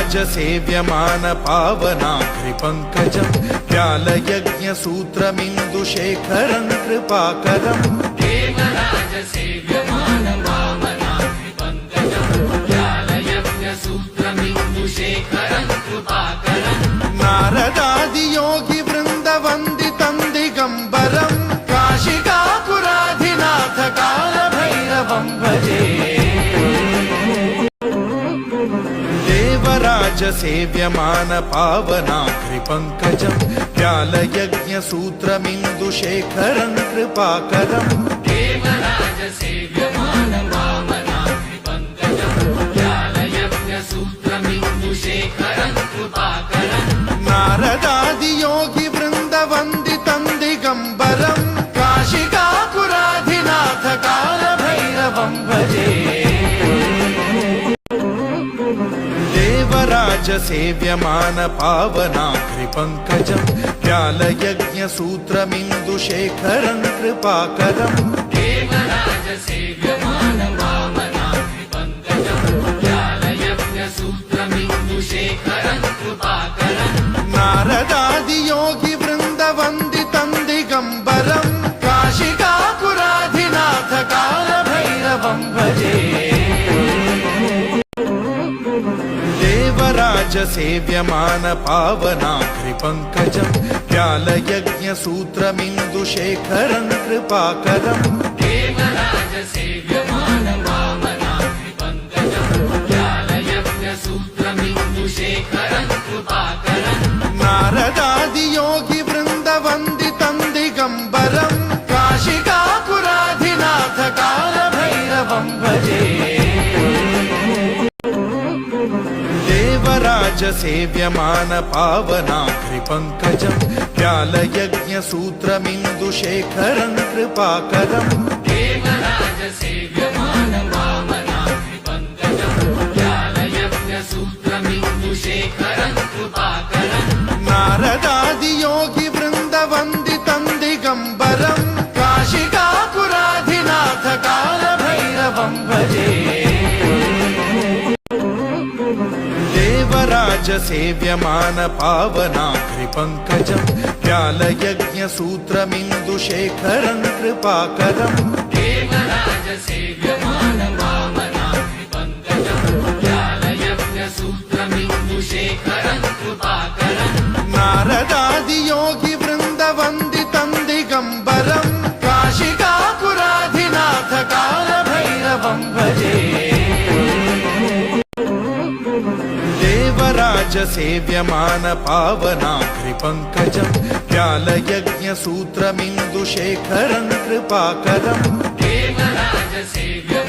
देवराजसेव्यमान पावनाग्रिपङ्कजं व्यालयज्ञसूत्रमिन्दुशेखरं कृपाकरम् देवराजसेव्यमान पावनाग्रिपङ्कजं व्यालयज्ञसूत्रमिन्दुशेखरं कृपाकरम् नारदादियोगिवृन्दवन्दितं दिगम्बरं काशिकापुराधिनाथ कालभैरवं भजे देवराजसेव्यमान पावनाग्रिपङ्कजं व्यालयज्ञसूत्रमिन्दुशेखरं कृपाकरम् देवराजसेव्यमान पावनाग्रिपङ्कजं व्यालयज्ञसूत्रमिन्दुशेखरं कृपाकरम् नारदादियोगिवृन्दवन्दितं दिगम्बरं काशिकापुराधिनाथ कालभैरवं भजे देवराजसेव्यमान पावनाग्रिपङ्कजं व्यालयज्ञसूत्रमिन्दुशेखरं कृपाकरम् देवराजसेव्यमान पावनाग्रिपङ्कजं व्यालयज्ञसूत्रमिन्दुशेखरं कृपाकरम् नारदादियोगिवृन्दवन्दितं दिगम्बरं काशिकापुराधिनाथ कालभैरवं भजे देवराजसेव्यमान पावनाग्रिपङ्कजं व्यालयज्ञसूत्रमिन्दुशेखरं कृपाकरम् देवराजसेव्यमान पावनाग्रिपङ्कजं व्यालयज्ञसूत्रमिन्दुशेखरं कृपाकरम् नारदादियोगिवृन्दवन्दितं दिगम्बरं काशिकापुराधिनाथ कालभैरवं भजे देवराजसेव्यमान पावनाग्रिपङ्कजं व्यालयज्ञसूत्रमिन्दुशेखरं कृपाकरम् देवराजसेव्यमान पावनाग्रिपङ्कजं व्यालयज्ञसूत्रमिन्दुशेखरं कृपाकरम् नारदादियोगिवृन्दवन्दितं दिगम्बरं काशिकापुराधिनाथ कालभैरवं भजे देवराजसेव्यमान पावनाग्रिपङ्कजं व्यालयज्ञसूत्रमिन्दुशेखरं कृपाकरम् देवराजसेव्यमान पावनाग्रिपङ्कजं व्यालयज्ञसूत्रमिन्दुशेखरं कृपाकरम् नारदादियोगिवृन्दवन्दितं दिगम्बरं काशिकापुराधिनाथ कालभैरवं भजे देवराजसेव्यमान पावनाग्रिपङ्कजं व्यालयज्ञसूत्रमिन्दुशेखरं कृपाकरम् देवराजसेव्यमान